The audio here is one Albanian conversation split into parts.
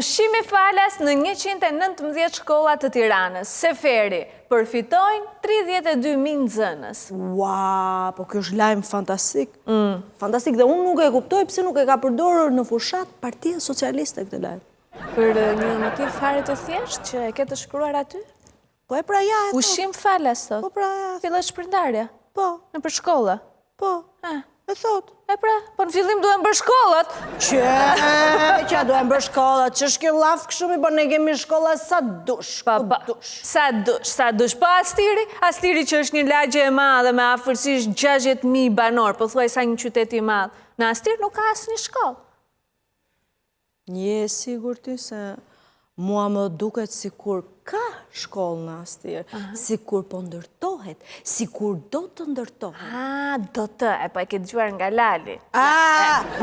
Ushqimi falas në 119 shkollat të Tiranës. Seferi përfitojnë 32.000 nxënës. Ua, po kjo është lajm fantastik. Fantastik, dhe unë nuk e kuptoj pse nuk e ka përdorur në fushat Partia Socialiste këtë lajm. Për një motiv fare të thjeshtë që e ke të shkruar aty? Po e pra ja e thot. Ushqim falas thot. Po pra ja. Fillet shpërndarja. Po. Në për shkolla. Po. E thot. E pra, po në fillim duhem bërë shkollat. Që duhem bërë shkollat, që shkjo laf këshumi, po ne kemi shkolla sa dush. Sa dush. Po Astiri që është një lagje e madhe me afërsisht 60.000 banor, po thuaj sa një qytet i madh. Në Astir nuk ka asnjë shkollë. Je sigur ti se mua më duket sikur ka shkollë në Astir, sikur po ndërtohet, sikur do të ndërtohet. Do të, e po e ke dëgjuar nga Lali.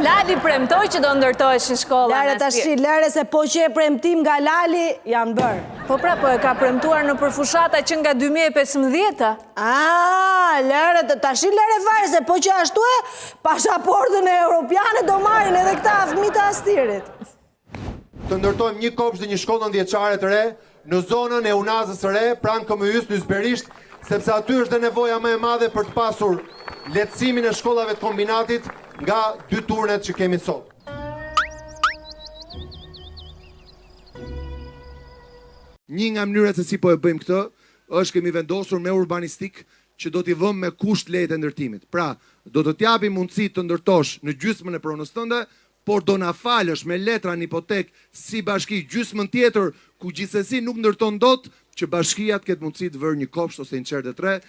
Lali premtoi që do ndërtohesh në shkolla në Astir. Lare se po që e premtim nga Lali, janë bërë. Po pra, po e ka premtuar në përfushata që nga 2015. Lare, lare fare se po që ashtu e, pasaportën e europiane do marrin edhe këta fëmijët e Astirit. Të ndërtojmë një kopsh dhe një shkollë nëndvjeçare të re në zonën e Unazës së re, pranë KMY-s në Ysberisht, sepse aty është dhe nevoja më e madhe për të pasur lehtësimin e shkollave të kombinatit nga 2 turnet që kemi sot. Një nga mënyrat se si po e bëjmë këtë, është kemi vendosur me urbanistik që do t'i vëmë me kusht lehtë ndërtimit. Pra, do të t'japim mundësi të ndërtosh në gjysmën e pronës tënde, por do na falësh me letra në hipotek si bashki gjysmën tjetër, ku gjithsesi nuk ndërton dot, që bashkia të ketë mundësi të vërë një kopsht ose një qerë të 3.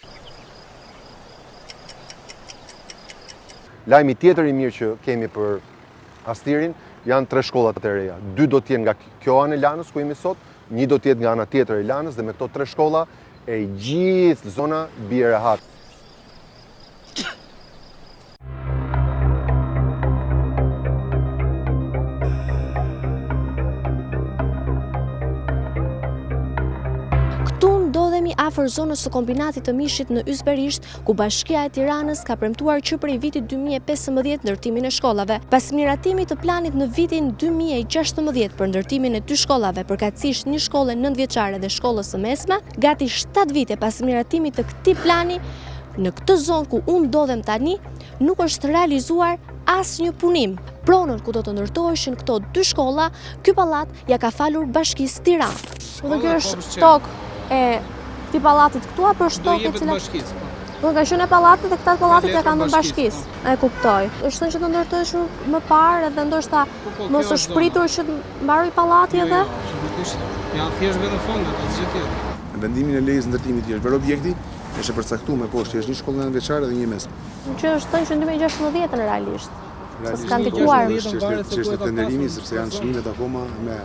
Lajmi tjetër i mirë që kemi për Astirin janë 3 shkollat të reja. 2 do t'jenë nga kjo anë e Lanës ku jemi sot, 1 do t'jetë nga ana tjetër e Lanës, dhe me këto 3 shkolla e gjithë zona bie rehat. Afër zonës së kombinatit të mishit në Ysberisht, ku Bashkia e Tiranës ka premtuar që prej vitit 2015 ndërtimin e shkollave. Pas miratimit të planit në vitin 2016 për ndërtimin e 2 shkollave, përkatësisht një shkollë 9-vjeçare dhe shkollës së mesme, gati 7 vite pas miratimit të këtij plani, në këtë zonë ku unë ndodhem tani, nuk është realizuar asnjë punim. Pronën ku do të ndërtoheshin këto 2 shkolla, ky pallat ja ka falur Bashkisë Tiranë. Dhe kjo është tokë e këtij pallatit këtu apo është tokë e cila bashkisë? Po ka qenë pallatit dhe këta pallatit ja kanë dhënë bashkisë. E kuptoj. Është thënë që do ndërtohesh më parë dhe ndoshta mos është shpritur që të mbaroj pallati edhe? Jo, absolutisht. Janë thjesht vetëm fondet, asgjë tjetër. Vendimin e lejës ndërtimit i është për objekti, është përcaktuar me poshtë, është një shkollë 9-vjeçare dhe një mesme. Që është thënë që në 2016 realisht. S'ka ndikuar. Çështja e tenderimit sepse janë çmimet akoma me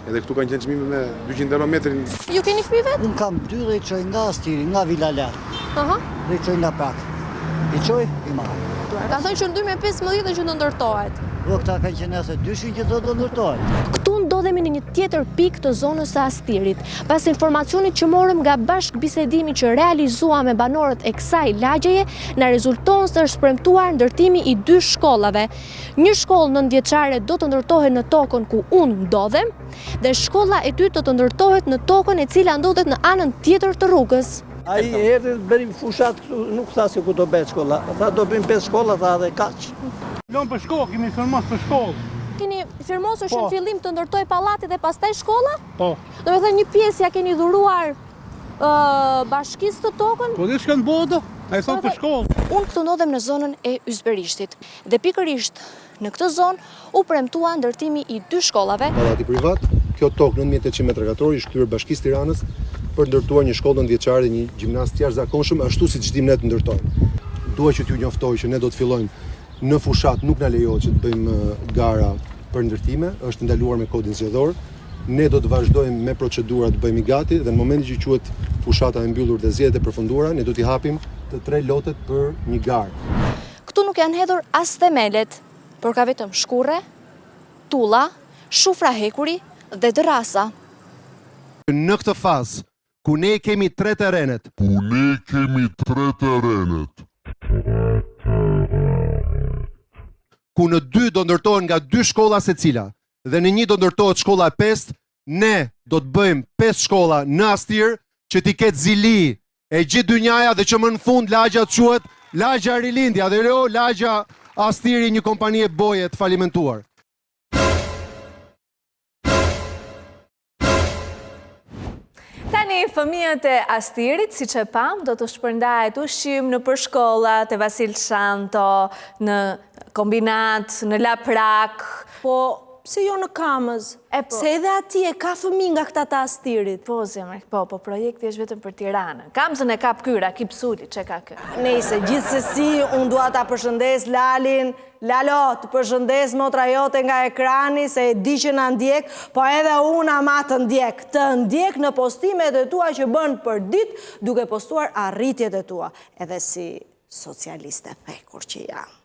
edhe këtu kanë qenë çmime me 200 euro metrin. Ju keni fëmijë vet? Unë kam 2 dhe i qoj nga Astiri, nga Vila Lar. Dhe i qoj nga Prak. I qoj, i marë. Ka thënë që në 2015 që do ndërtohet. Po këta kanë qenë se dyshin që do ndërtohet. Këtu ndodhemi në një tjetër pikë të zonës së Astirit. Pas informacionit që morëm nga bashkëbisedimi që realizua me banorët e kësaj lagjeje, na rezulton se është premtuar ndërtimi i 2 shkollave. Një shkollë 9-vjeçare do të ndërtohet në tokën ku unë ndodhem, dhe shkolla e dytë do të ndërtohet në tokën e cila ndodhet në anën tjetër të rrugës. Ai erdhi bëri fushat këtu, nuk tha se ku do bëhet shkolla. Tha do bëjmë 5 shkolla, tha dhe kaq. Lëm për shkollë, kemi firmos për shkollë. Keni firmosur që në fillim të ndërtoj pallati dhe pastaj shkolla? Po. Do të thënë një pjesë ja keni dhuruar bashkisë të tokën? Po dhe shkën bodo, ai thon për shkollë. Unë këtu ndodhem në zonën e Ysberishtit. Dhe pikërisht në këtë zonë u premtua ndërtimi i 2 shkollave. Pallati privat, kjo tokë 9800 m2 i shkthyer Bashkisë Tiranës për ndërtuar një shkollë 9-vjeçare dhe një gjimnaz të jashtëzakonshëm, ashtu siç dim ne të ndërtojmë. Dua që t'ju njoftoj që ne do të fillojmë në fushat, nuk na lejohet që të bëjmë gara për ndërtime, është ndaluar me kodin zgjedhor. Ne do të vazhdojmë me procedurat të bëjmë i gati dhe në momentin që quhet fushata e mbyllur dhe zgjedhjet e përfunduara, ne do t'i hapim të 3 lotet për një garë. Këtu nuk janë hedhur as themelet, por ka vetëm shkurre, tulla, shufra hekuri dhe dërrasa. Në këtë fazë, ku ne kemi 3 terrenet, ku në 2 do ndërtohen nga 2 shkolla secila, dhe në 1 do ndërtohet shkolla e 5, ne do të bëjmë 5 shkolla në Astir që t'i ketë zili e gjithë dynjaja dhe që më në fund lagja të quhet Lagja Rilindja dhe Lagja Astiri, një kompani e boje të falimentuar. Tani, fëmijët e Astirit, si që pam, do të shpërndahet ushqim në përshkollat e Vasil Shanto, në kombinat, në Laprak. Po, pse jo në Kamës? Se edhe atje ka fëmijë nga këta të Astirit. Po, zemër, po, projekti është vetëm për Tiranën. Kamzën e kap kyra, Kipsuli, që ka kë? Nejse, gjithsesi, unë dua ta përshëndes Lalin. Lalo, të përshëndes motra jote nga ekrani, se e di që në ndjek, po edhe unë ama të ndjek. Të ndjek në postimet e tua që bënë për dit, duke postuar arritjet e tua. Edhe si socialiste thekur që jam.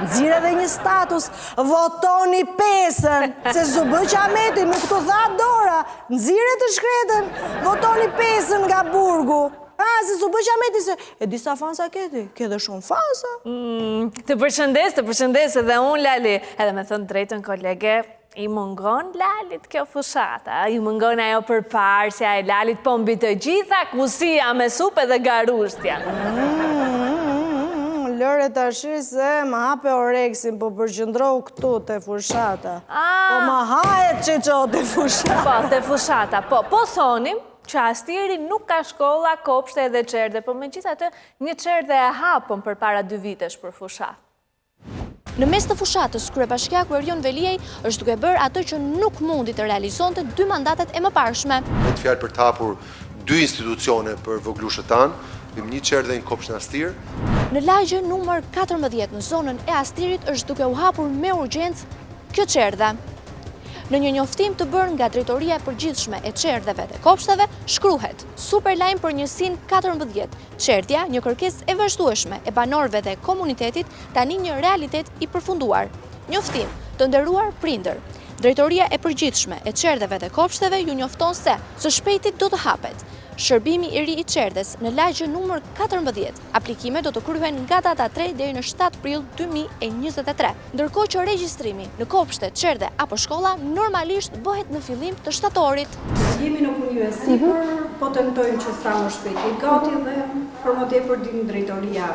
Nxirë edhe një status, votoni 5-ën, se Zubë Qameti nuk të tha Dora, nxirë të shkretën, votoni 5-ën nga burgu. Se Zubë Qameti se, e disa fansa keti, ke dhe shumë fansa. Të përshëndes edhe unë, Lali, edhe me thënë drejtën kolege, i mungon Lalit kjo fushata, i mungon ajo përparsja e Lalit, po mbi të gjitha kusia me supë dhe garushtja. Lëre të ashi se më hape oreksin, po përgjëndrohu këtu të fushata. Po më hajet që qo të fushata. Po, të fushata, po thonim që Astiri nuk ka shkolla, kopshte dhe qerde, po me gjitha të një qerde e hapën për para 2 vitesh për fushat. Në mes të fushatës, kryebashkiaku Erion Veliaj është duke bërë atë që nuk mundi të realizonte 2 mandatet e mëparshme. Në të fjalë për të hapur 2 institucione për voglushët tanë, një qerdhe në kopshtë në Astir. Në lagje numër 14 në zonën e Astirit është duke u hapur me urgjencë kjo qerdhe. Në një njoftim të bërë nga Drejtoria e Përgjithshme e Qerdheve dhe Kopshteve, shkruhet super lajm për njësin 14. Qerdhja, një kërkesë e vazhdueshme e banorëve dhe komunitetit, tani një realitet i përfunduar. Njoftim të nderuar prindër. Drejtoria e Përgjithshme e Qerdheve dhe Kopshteve ju njofton se së shpejti do të hapet shërbimi i ri i qerdhes në lagje numër 14. Aplikime do të kryhen nga data 3 deri në 7 prill 2023. Ndërkohë që regjistrimi në kopshte, qerdhe apo shkolla normalisht bëhet në fillim të shtatorit. Jemi në punë e sipër, po tentojmë që sa më shpejt gati dhe për më tepër dim drejtoria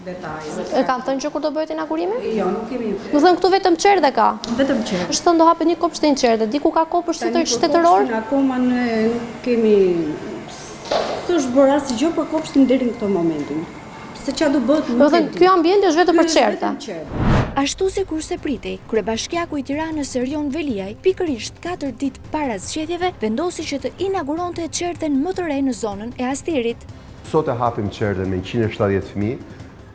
detajë. E kanë thënë që kur do bëhet inaugurimi? Jo, nuk kemi. Do thënë këtu vetëm qerdhe ka? Vetëm qerdhe. Është thënë do hapet një kopshte në qerdhe, diku ka kopshte shtetëror? Akoma nuk kemi. Së është bërë asë gjë për kopshtin deri në këto momentin. Se qa do bëhet nuk e di. Do thënë, kjo ambient është vetëm për qerdhe. Ashtu si kurse pritej, kryebashkiaku i Tiranës Erion Veliaj, pikërisht 4 ditë para zgjedhjeve, vendosi që të inauguronte qerdhen më të re në zonën e Astirit. Sot e hapim qerdhen me 170 fëmijë,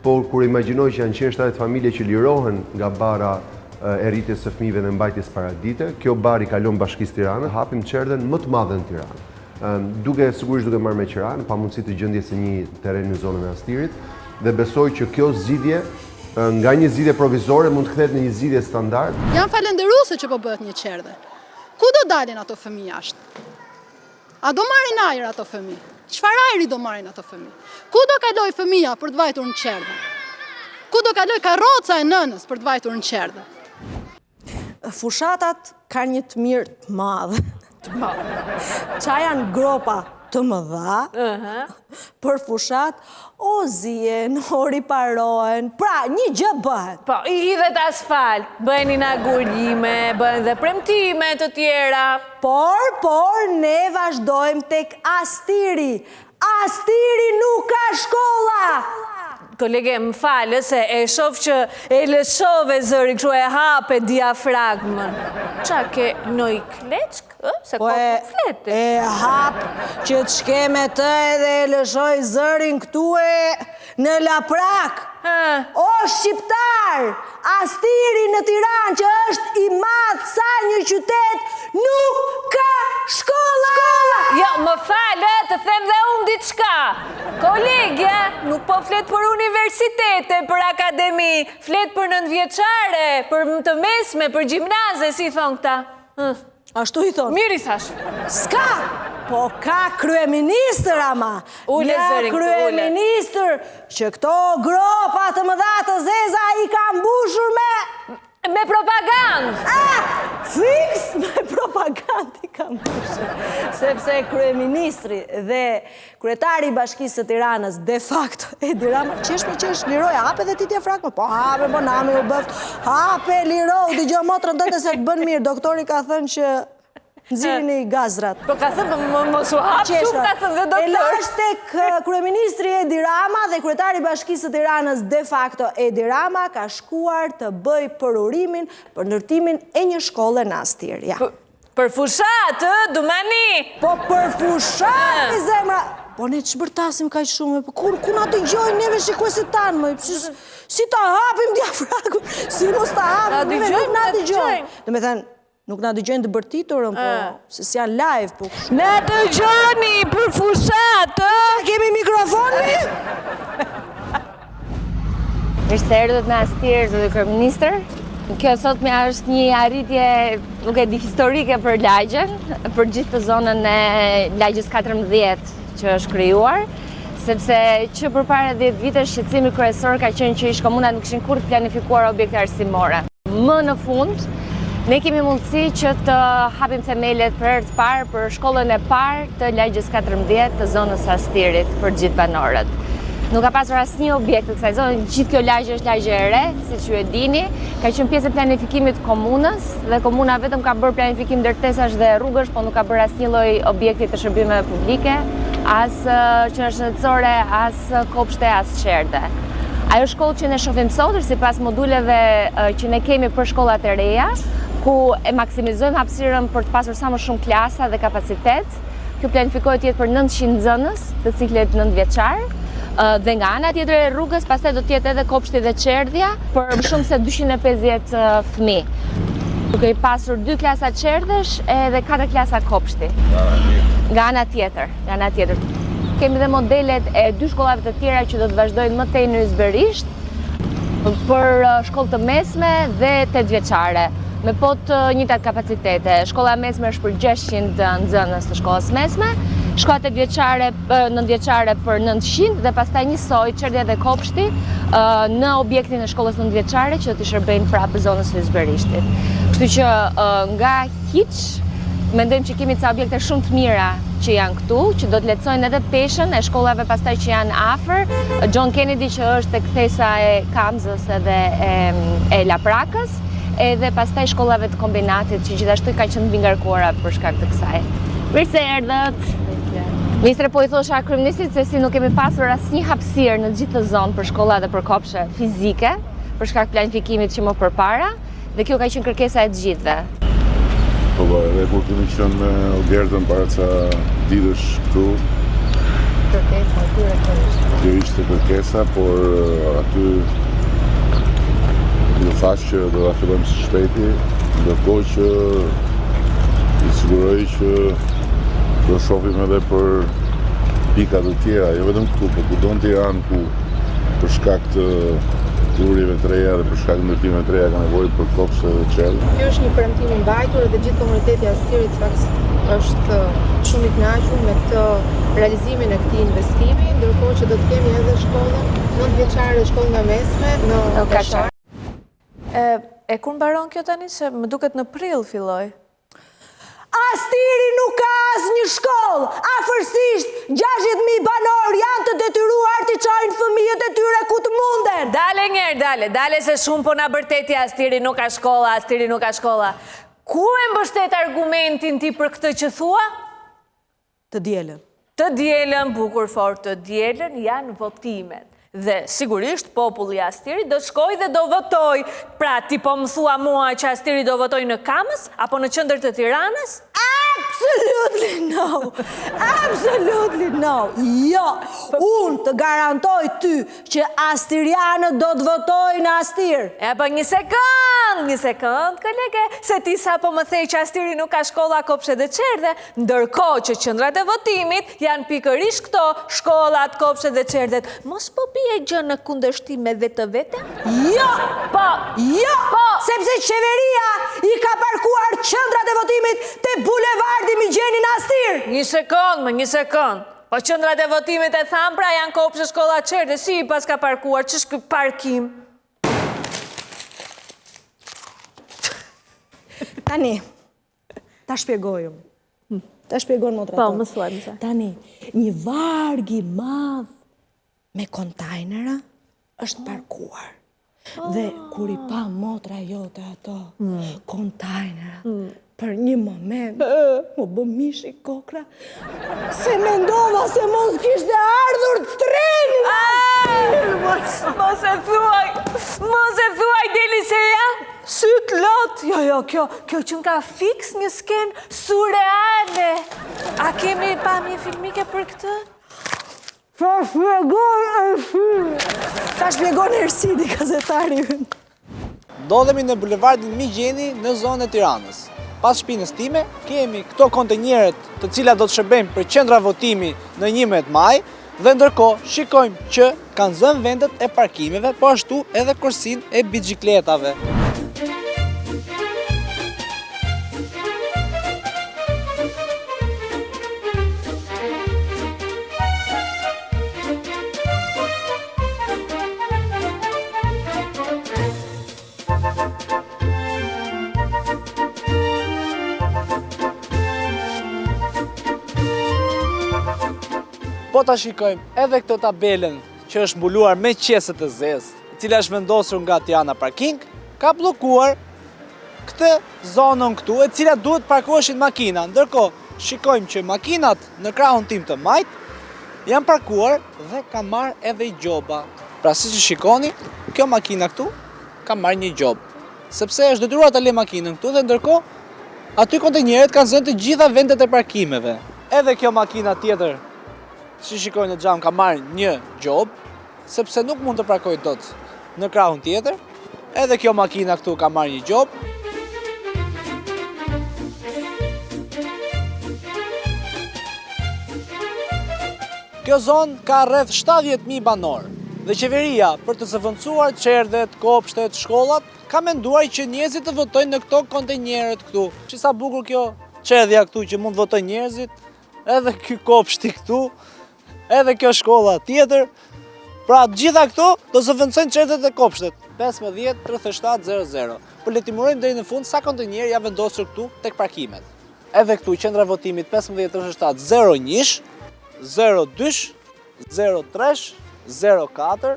por kur imagjinoj që janë 170 familje që lirohen nga bara e rritjes së fëmijëve dhe mbajtjes paradite, kjo bar i kalon Bashkisë Tiranë, hapim qerdhen më të madhe në Tiranë. Sigurisht duke marrë me qiranë, pa mundësi të gjendjes së një terreni në zonën e Astirit, dhe besoj që kjo zgjidhje nga një zgjidhje provizore mund të kthehet në një zgjidhje standard. Jam falenderuese që po bëhet një qerdhe. Ku do dalin ato fëmijë jashtë? A do marrin ajër ato fëmijë? Çfarë ajri do marrin ato fëmijë? Ku do kaloj fëmia për të vajtur në qerdhe? Ku do kaloj karroca e nënës për të vajtur në qerdhe? Fushatat kanë një të mirë të madh. Qa janë gropa të mëdha, për fushat, o zien, o riparohen, pra një gjë bëhet. Po, i hidhet asfalt, bëhen inaugurime, bëhen dhe premtime të tjera. Por, ne vazhdojmë tek Astiri. Astiri nuk ka shkolla! Kolege, më falë, se e shof që e lëshove zëri, kështu e hape diafragmën. Qa ke noj kleçk? Se ko flete? E hap që të shkeme të edhe e lëshoj zërin këtu e në Laprak. O shqiptar, Astiri në Tiranë që është i madh sa një qytet, nuk ka shkolla! Jo, më falë, të them dhe unë diçka. Kolegja, nuk po flet për universitete, për akademi, flet për nëntëvjeçare, për të mesme, për gjimnaze, si thon këta. Ashtu i thonë? Miri thash. S'ka, po ka kryeministër ama. Një kryeministër që këto gropa të mëdha të zeza i ka mbushur me propagandë. Fiks me propagandi kam përshë, sepse kryeministri dhe kryetari i Bashkisë së Tiranës de facto Edi Rama, qesh liroja, hape dhe ti tje frakme, po hape, po nami u bëft, hape, liro, t'i gjo motrën të se të bën mirë, doktori ka thënë që nëzirin i gazrat. Po ka thënë, mos u hapë shumë, ka thënë dhe doktor. E lash tek kryeministri Edi Rama dhe kryetari i Bashkisë së Tiranës de facto Edi Rama ka shkuar të bëj përurimin për ndërtimin e një shkolle në Astir. Për fushat, Dumani? Po për fushat, i zemra. Po ne të shbërtasim ka shumë, po ku na të gjojnë neve shikues e tanë, më, si ta hapim diafragën, si mos ta hapim, neve nuk na të gjojnë. Dhe me thënë, nuk na dëgjojnë të bërtiturën, po, se si janë live, po. Ne dëgjoni për fushat, kemi mikrofoni? Mirë se erdhët në Astir, zoti kryeministër. Kjo sot me është një arritje, nuk e di, historike për lagjen, për gjithë të zonën e lagjes 14 që është krijuar, sepse që përpara 10 vitesh shqetësimi kryesor ka qenë që ish komunat nuk kishin kurrë planifikuar objekte arsimore. Më në fund, ne kemi mundësi që të hapim themelet për herë të parë për shkollën e parë të lagjes 14 të zonës Astirit për gjithë banorët. Nuk ka pasur asnjë objekt të kësaj zone, gjithë kjo lagje është lagje e re, siç ju e dini, ka qenë pjesë e planifikimit të komunës dhe komuna vetëm ka bërë planifikim ndërtesash dhe rrugësh, po nuk ka bërë asnjë lloj objekti të shërbimeve publike, as qendrore, as kopshte, as qerde. Ajo shkollë që ne shohim sot është sipas moduleve që ne kemi për shkollat e reja, ku e maksimizojmë hapësirën për të pasur sa më shumë klasa dhe kapacitet. Kjo planifikohet të jetë për 900 nxënës të ciklet 9 vjeçar. Dhe nga ana tjetër e rrugës, pastaj do të jetë edhe kopshti dhe qerdhja për më shumë se 250 fëmijë. Duke i pasur 2 klasa qerdhesh edhe 4 klasa kopshti. Nga ana tjetër. Kemi dhe modelet e 2 shkollave të tjera që do të vazhdojnë më tej në Ysberisht për shkollë të mesme dhe 8 vjeçare. Me pot njëjtat kapacitete. Shkolla mesme është për 600 nxënës të shkollës mesme, shkollat 8 vjeçare, 9 vjeçare për 900 dhe pastaj njësoj qerdhja dhe kopshti në objektin e shkollës 9 vjeçare që do t'i shërbejnë prapë zonës së Ysberishtit. Kështu që nga hiç mendojmë që kemi ca objekte shumë të mira që janë këtu, që do të lehtësojnë edhe peshën e shkollave pastaj që janë afër, John Kennedy që është tek kthesa e Kamzës edhe e Laprakës, edhe pastaj shkollave të kombinatit që gjithashtu ka qenë mbi ngarkuara për shkak të kësaj. Mirë se erdhët. Ministre, po i thosha kryeministrit se si nuk kemi pasur asnjë hapësirë në gjithë të zonë për shkolla dhe për kopshe fizike, për shkak planifikimit që më përpara, dhe kjo ka qenë kërkesa e të gjithëve. Po, edhe kur kemi qenë me Ogertën para ca ditësh këtu. Kërkesa aty rektorisht. Kjo ishte kërkesa, por aty ju thash që do ta fillojmë së shpejti, ndërkohë që i siguroj që do shohim edhe për pika të tjera, jo vetëm këtu, por kudo në Tiranë ku për shkak të urjeve të reja dhe për shkak të ndërtimeve të reja ka nevojë për kopshte dhe qerdhje. Kjo është një premtim i mbajtur dhe gjithë komuniteti i Astirit është shumë i kënaqur me këtë realizimin e këtij investimi, ndërkohë që do të kemi edhe shkollën 9 vjeçare dhe shkollën e mesme në Kashar. E kur mbaron kjo tani, se më duket në prill filloi? Astiri nuk ka asnjë shkollë, afërsisht 60.000 banor janë të detyruar të çojnë fëmijët e tyre ku të munden. Dale se shumë po na bërteti Astiri nuk ka shkolla. Ku e mbështet argumentin ti për këtë që thua? Të dielën. Të dielën, bukur fort, të dielën janë votimet. Dhe sigurisht populli i Astirit do shkoj dhe do votoj. Pra ti po më thua mua që Astiri do votoj në Kamës apo në qendër të Tiranës? Absolutely no. Jo, unë të garantoj ty që astirianët do të votojnë në Astir. E pa një sekund, kolege, se ti sa po më thej që Astiri nuk ka shkolla, kopshte dhe qerdhe, ndërkohë që qendrat e votimit janë pikërisht këto, shkollat, kopshtet dhe qerdhet. Mos po bie gjë në kundërshtim me vetë. Jo, sepse qeveria i ka parkuar qendrat e votimit te bulevardi Migjenin Astir. Një sekund. Po qendrat e votimit e tham, pra janë kopshte, shkolla, qerdhe, si i pas ka parkuar, ç'është ky parkim? Tani, ta shpjegojmë. Ta shpjegon moderator. Po, më thuaj, më thuaj. Tani, një varg i madh me kontajnera është parkuar. Dhe kur i pa motra jote ato kontajnera, për një moment, më bë mishi kokra, se mendova se mos kishte ardhur treni. Mos e thuaj, Deli, se ja, syt lot. Jo, kjo që nga fix një skenë surreale. A kemi pamje filmike për këtë? Ta shpjegon Ersidi, gazetari. Ndodhemi në bulevardin Migjeni në zonën e Tiranës. Pas shpinës time, kemi këto kontenjeret të cilat do të shërbejmë për qendra votimi në 11 maj, dhe ndërkohë shikojmë që kanë zënë vendet e parkimeve, po ashtu edhe kursin e biçikletave. Po ta shikojmë edhe këtë tabelen që është mbuluar me qeset e zezë, e cila është vendosur nga Tirana Parking, ka bllokuar këtë zonën këtu, e cila duhet parkoheshin makina. Ndërkohë, shikojmë që makinat në krahun tim të majt janë parkuar dhe ka marrë edhe i gjoba. Pra si që shikoni, kjo makina këtu ka marrë një gjobë, sepse është detyruar ta lë makinën këtu dhe ndërkohë aty kontenjeret kanë zënë të gjitha vendet e parkimeve. Edhe kjo makina tjetër, si shikojnë në xham, ka marrë një gjobë, sepse nuk mund të parkojë dot në krahun tjetër. Edhe kjo makina këtu ka marrë një gjobë. Kjo zonë ka rreth 70.000 banor dhe qeveria, për të zëvendësuar çerdhet, kopshtet, shkollat, ka menduar që njerëzit të votojnë në këto kontenjeret këtu. Që sa bukur kjo çerdhja këtu që mund votojnë njerëzit, edhe ky kopshti këtu, edhe kjo shkolla tjetër. Pra gjitha këto do zëvendësojnë çerdhet e kopshtet. 15 37 00. Për le timurojmë deri në fund sa kontenjer janë vendosur këtu tek parkimet. Edhe këtu qendra votimit 15 37 01, 02, 03, 04,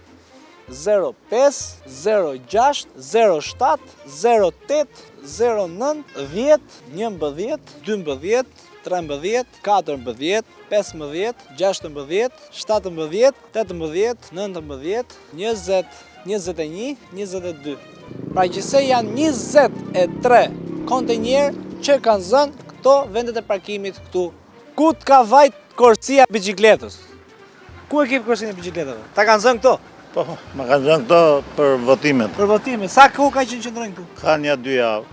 05, 06, 07, 08, 09, 10, 11, 12, 13, 14, 15, 16, 17, 18, 19, 20, 21, 22. Pra gjithsej janë 23 kontenjer që kanë zënë këto vendet e parkimit këtu. Ku t'ka vajt korsia biçikletës? Ku e kip korsinë e biçikletave? Ta kanë zënë këto? Po, më kanë zënë këto për votimet. Për votimet. Sa ku ka qenë qëndrojnë këtu? Ka një 2 javë.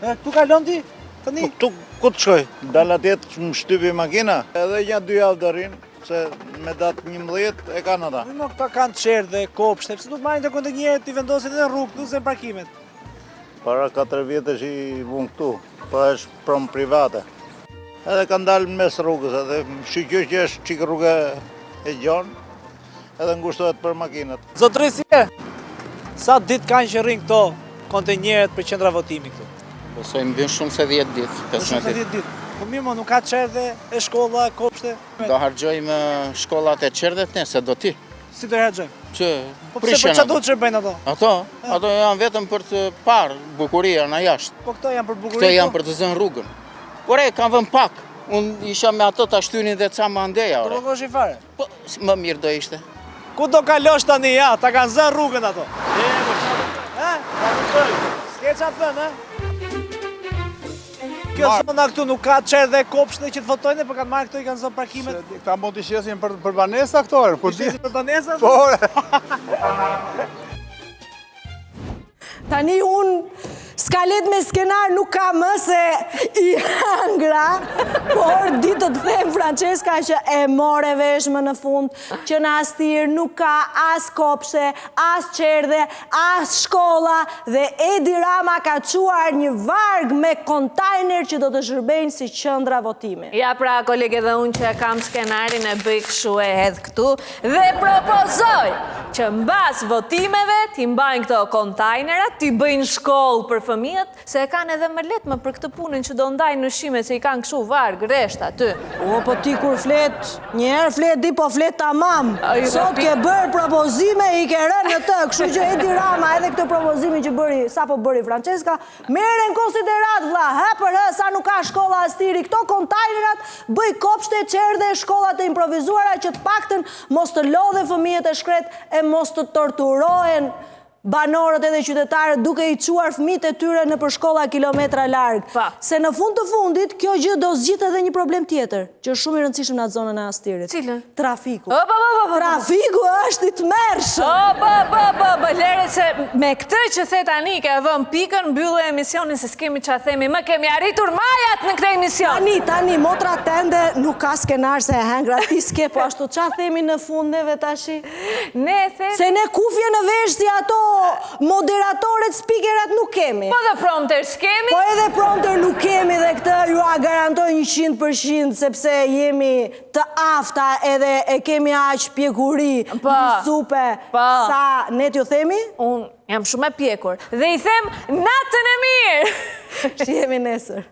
Këtu kalon ti? Tani? Këtu ku të shkoj? Dalla tjetë më shtypi makina, edhe një 2 javë të rinë, se me datë 11 e kanë ata. Më këta kanë çerdhe, kopshte, pse nuk marrin të kontenjerët i vendosin edhe rrugë këtu se në parkimet? Para 4 vjetësh i vun këtu, po është prom private. Edhe kanë dalë në mes rrugës, edhe shqyqysh që është qikë rrugë e gjonë, edhe ngushtohet për makinat. Zotërisje, sa ditë kanë që rrinë këto kontenjerët për qendra votimi këtu? Besojmë bën shumë se 10 ditë, 15 ditë. Po mirë, nuk ka çerdhe e shkolla, kopshte? Do harxojmë shkollat e çerdhet ne, se do ti. Si do harxojmë? Që po pse për çfarë do të çrbejnë ato? Ato janë vetëm për të parë bukuria në jashtë. Po këto janë për bukurinë. Këto janë për të zënë rrugën. Por kanë vënë pak. Unë isha me ato ta shtynin dhe ca më andeja. Po rrogosh i fare. Po më mirë do ishte. Ku do kalosh tani ja? Ta kanë zënë rrugën ato. S'ke çfarë thënë, Kjo zona këtu nuk ka çerdhe kopshte që të votojnë, por kanë marrë këto i kanë zënë parkimet. Këta mund të qesin për banesa këto, kur di. Për banesa? Po. Tani unë skalet me skenar nuk ka më se i hangra, por ditë të them Francesca që e more vesh më në fund që në Astir nuk ka as kopshte, as çerdhe, as shkolla dhe Edi Rama ka quar një varg me kontajner që do të shërbejnë si qendra votimi. Ja pra kolege dhe unë që kam skenarin e bëj kështu e hedh këtu dhe propozoj që mbas votimeve t'i mbajnë këto kontajnerat, t'i bëjnë shkollë për fëmijët, se e kanë edhe më letë më për këtë punën që do ndajnë nëshime se i kanë këshu vargë, reshta, ty. O, po ti kur flet, njerë flet di, po flet tamam. Sot ke bërë propozime, i ke rënë në të, kështu që Edi Rama edhe këtë propozime që bëri, sa po bëri Francesca, mere në konsiderat, vla, për sa nuk ka shkolla astiri, këto kontajnerat, bëj kopshte, qerdhe, shkollat e improvizuara që të paktën mos të lodhe fëmijët e shkret e mos të torturohen banorët edhe qytetarët duke i quar fëmijët e tyre në për shkolla kilometra largë. Se në fund të fundit, kjo gjë do zgjidhë edhe një problem tjetër, që është shumë i rëndësishëm në atë zonën e Astirit. Cilën? Trafiku. Trafiku është i tmerrshëm. Lere se me këtë që the tani ke vëm pikën, mbyllë emisionin se s'kemi që a themi, më kemi arritur majat në këtë emision. Tani, motra tende nuk ka skenar se e hengra, ti s'ke, po ashtu që a themi në fund neve tashi? Se ne kufje në vesh si ato moderatorët, speakerat nuk kemi. Po dhe prompter s'kemi? Po edhe prompter nuk kemi dhe këtë ju a garantoj 100% sepse jemi të afta edhe e kemi aq pjekuri, supe, sa ne t'ju themi? Unë jam shumë e pjekur dhe i them natën e mirë! Shihemi nesër.